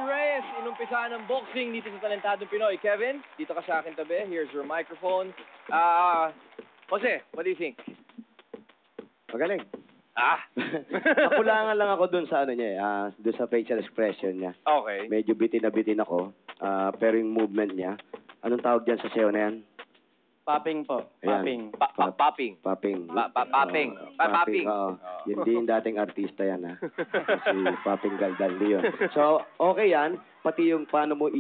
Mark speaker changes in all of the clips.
Speaker 1: Reyes, inumpisa ng boxing dito sa Talentadong Pinoy. Kevin, dito ka sa akin tabi. Here's your microphone. Jose, what do you think?
Speaker 2: Magaling.
Speaker 1: Nakulangan
Speaker 2: lang ako dun sa ano niya dun sa facial expression niya.
Speaker 1: Okay.
Speaker 2: Medyo bitin na bitin ako. Pero yung movement niya, anong tawag dyan sa sayo na yan?
Speaker 3: Popping po.
Speaker 2: Ayan.
Speaker 3: Popping.
Speaker 1: Popping.
Speaker 2: Popping.
Speaker 1: Popping.
Speaker 2: Popping, oo. Yun din dating artista yan, ha? Si Popping Galdaldi yun. So, okay yan. Pati yung paano mo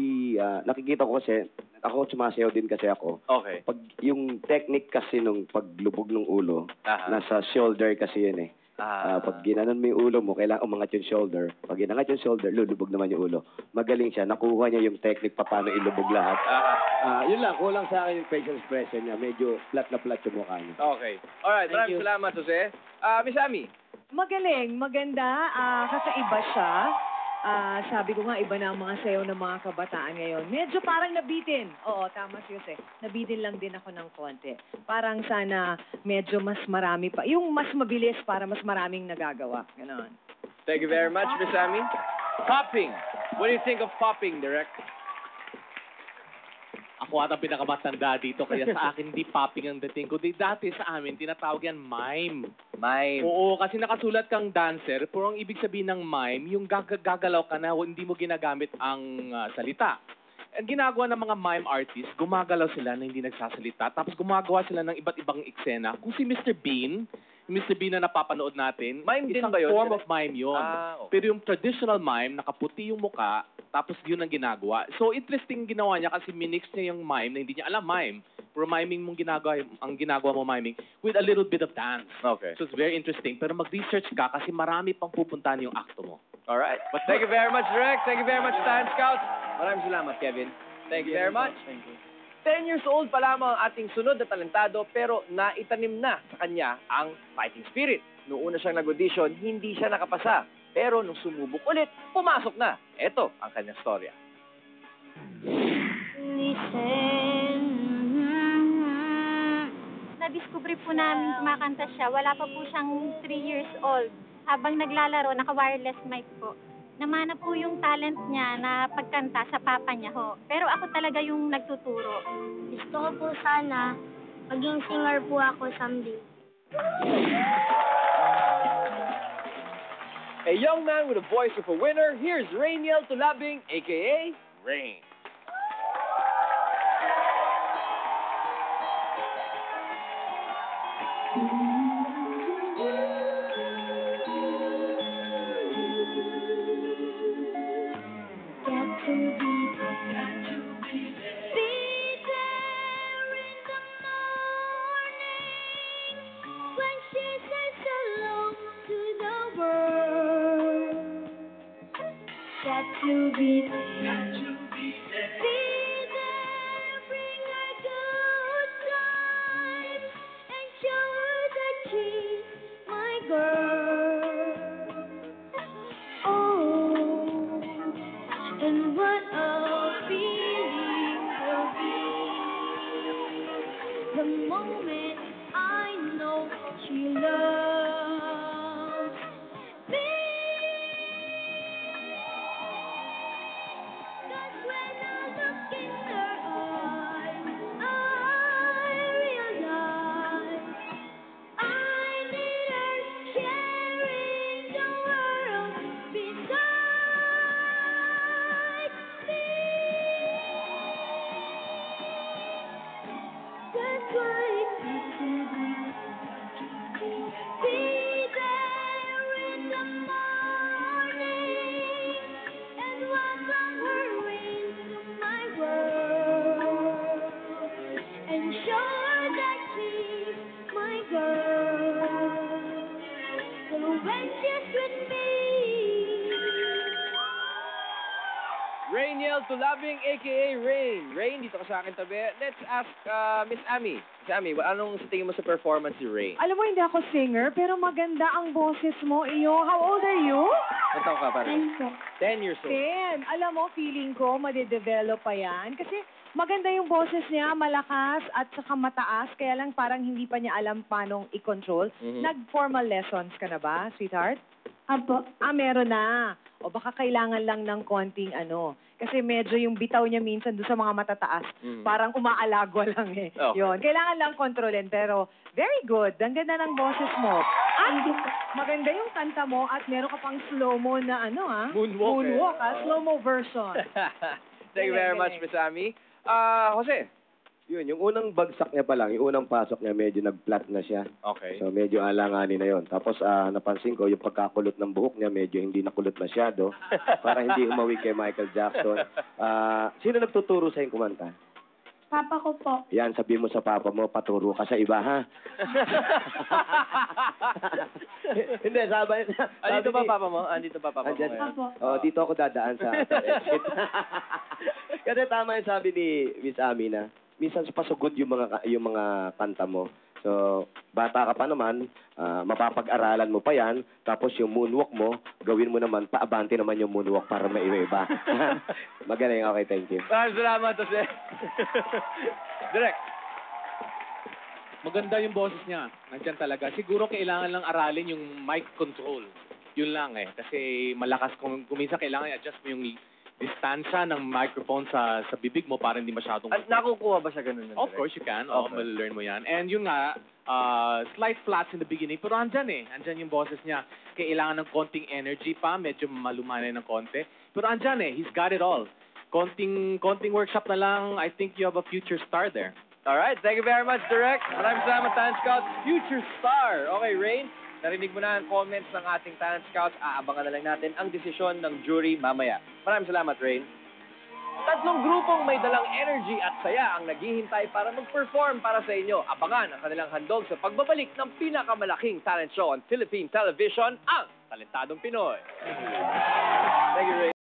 Speaker 2: nakikita ko kasi, ako sumasayaw din kasi ako.
Speaker 1: Okay.
Speaker 2: Pag yung technique kasi nung paglubog ng ulo, nasa shoulder kasi yun eh. Pag ginanon mo yung ulo mo, kailangan umangat yung shoulder. Pag ginangat yung shoulder, lulubog naman yung ulo. Magaling siya. Nakuha niya yung technique pa paano ilubog lahat. Yun lang. Kulang sa akin yung facial expression niya. Medyo flat na flat yung mukha niya.
Speaker 1: Okay. Alright. Maraming salamat, Jose. Miss Ami.
Speaker 4: Magaling, maganda, kakaiba siya. Sabi ko nga, iba na ang mga sayaw ng mga kabataan ngayon. Medyo parang nabitin. Oo, tama si Jose. Nabitin lang din ako ng konti. Parang sana medyo mas marami pa. Yung mas mabilis para mas maraming nagagawa. Ganon.
Speaker 1: Thank you very much, Miss Ami. Popping. What do you think of popping, Direk?
Speaker 5: Ako at ang pinakamatanda dito, kaya sa akin hindi popping ang dating ko. Dati sa amin, tinatawag yan mime.
Speaker 1: Mime.
Speaker 5: Oo, kasi nakasulat kang dancer, pero ang ibig sabihin ng mime, yung gagalaw ka na, hindi mo ginagamit ang salita. Ang ginagawa ng mga mime artists, gumagalaw sila na hindi nagsasalita, tapos gumagawa sila ng iba't ibang eksena. Kung si Mr. Bean, na napapanood natin,
Speaker 1: mime din
Speaker 5: isang
Speaker 1: ba yun?
Speaker 5: form of mime yun.
Speaker 1: Okay.
Speaker 5: Pero yung traditional mime, nakaputi yung muka, tapos yun ang ginagawa. So, interesting ginawa niya kasi minix niya yung mime na hindi niya alam mime. Pero miming mong ginagawa, ang ginagawa mo miming with a little bit of dance.
Speaker 1: Okay.
Speaker 5: So, it's very interesting. Pero mag-research ka kasi marami pang pupuntahan yung akto mo.
Speaker 1: Alright. But thank you very much, Direk. Thank you very much, Talent Scouts. Maraming salamat, Kevin. Thank you very much.
Speaker 3: Thank you.
Speaker 1: 10 years old pa lamang ang ating sunod na talentado pero naitanim na sa kanya ang fighting spirit. Noong una siyang nag-audition, hindi siya nakapasa. Pero nung sumubok ulit, pumasok na. Ito ang kanyang storya.
Speaker 6: Na-discover po namin kumakanta siya. Wala pa po siyang 3 years old. Habang naglalaro, naka-wireless mic po. Namana po yung talent niya na pagkanta sa papa niya ho. Pero ako talaga yung nagtuturo.
Speaker 7: Gusto ko po sana maging singer po ako someday.
Speaker 1: A young man with a voice of a winner, here's Rainiel Tulabing, a.k.a. Rain.
Speaker 7: Got to be there. Be there, bring her good times, and show her that she's my girl. Oh, and what a feeling will be the moment I know she loves me.
Speaker 1: Rainiel Tulabing, a.k.a. Rain. Rain, dito ka sa akin tabi. Let's ask Miss Ami. Miss Ami, anong sa tingin mo sa performance ni Rain?
Speaker 4: Alam mo, hindi ako singer, pero maganda ang boses mo, iyo. How old are you?
Speaker 1: Ilan taon ka, pare? 10 years old.
Speaker 4: 10. Alam mo, feeling ko, madidevelop pa yan. Kasi maganda yung boses niya, malakas at saka mataas. Kaya lang parang hindi pa niya alam paano i-control. Nag-formal lessons ka na ba, sweetheart?
Speaker 7: Apo.
Speaker 4: Meron na. O baka kailangan lang ng konting ano. Kasi medyo yung bitaw niya minsan doon sa mga matataas. Parang umaalagwa lang eh.
Speaker 1: Okay.
Speaker 4: Yun. Kailangan lang kontrolin. Pero very good. Ang ganda ng boses mo. At maganda yung kanta mo at meron ka pang slow-mo na ano
Speaker 1: Moonwalk,
Speaker 4: Moonwalk
Speaker 1: eh.
Speaker 4: Slow-mo version.
Speaker 1: Thank you very much,
Speaker 4: Galing.
Speaker 1: Miss Ami. Jose.
Speaker 2: Yun, yung unang bagsak niya pa lang, yung unang pasok niya, medyo nag-flat na siya.
Speaker 1: Okay.
Speaker 2: So, medyo alanganin na yon. Tapos, napansin ko, yung pagkakulot ng buhok niya, medyo hindi nakulot masyado para hindi umawi kay Michael Jackson. Sino nagtuturo sa yung kumanta?
Speaker 7: Papa ko po.
Speaker 2: Yan, sabi mo sa papa mo, paturo ka sa iba, ha? Hindi, sabi
Speaker 3: Andito ba papa mo? Andito ba papa mo?
Speaker 2: Andyan.
Speaker 3: ngayon?
Speaker 7: Apo.
Speaker 2: Oh, dito ako dadaan sa exit. Kasi tama yung sabi ni Miss Amina, minsan pasugod yung mga kanta mo. So, bata ka pa naman, mapapag-aralan mo pa yan, tapos yung moonwalk mo, gawin mo naman, paabante naman yung moonwalk para maiba-iba. Magaling, okay, thank you.
Speaker 1: Maraming salamat, Jose. Direk.
Speaker 5: Maganda yung boses niya. Nandiyan talaga. Siguro kailangan lang aralin yung mic control. Yun lang eh. Kasi malakas kung minsan kailangan i-adjust mo yung distansya ng microphone sa bibig mo para hindi masyadong...
Speaker 1: Nakukuha ba siya ganun?
Speaker 5: Of course you can.
Speaker 1: Okay.
Speaker 5: Learn mo yan. And yun nga, slight flats in the beginning, pero andyan eh. Andyan yung boses niya. Kailangan ng konting energy pa, medyo malumanay ng konti. Pero andyan eh, he's got it all. Konting workshop na lang, I think you have a future star there.
Speaker 1: Alright, thank you very much, Direk. Maraming salamat, Talent Scout. Future Star. Okay, Rain, narinig mo na ang comments ng ating Talent Scouts. Aabangan na lang natin ang desisyon ng jury mamaya. Maraming salamat, Rain. Tatlong grupong may dalang energy at saya ang naghihintay para mag-perform para sa inyo. Abangan ang kanilang handog sa pagbabalik ng pinakamalaking talent show on Philippine television, ang Talentadong Pinoy. Thank you, Rain.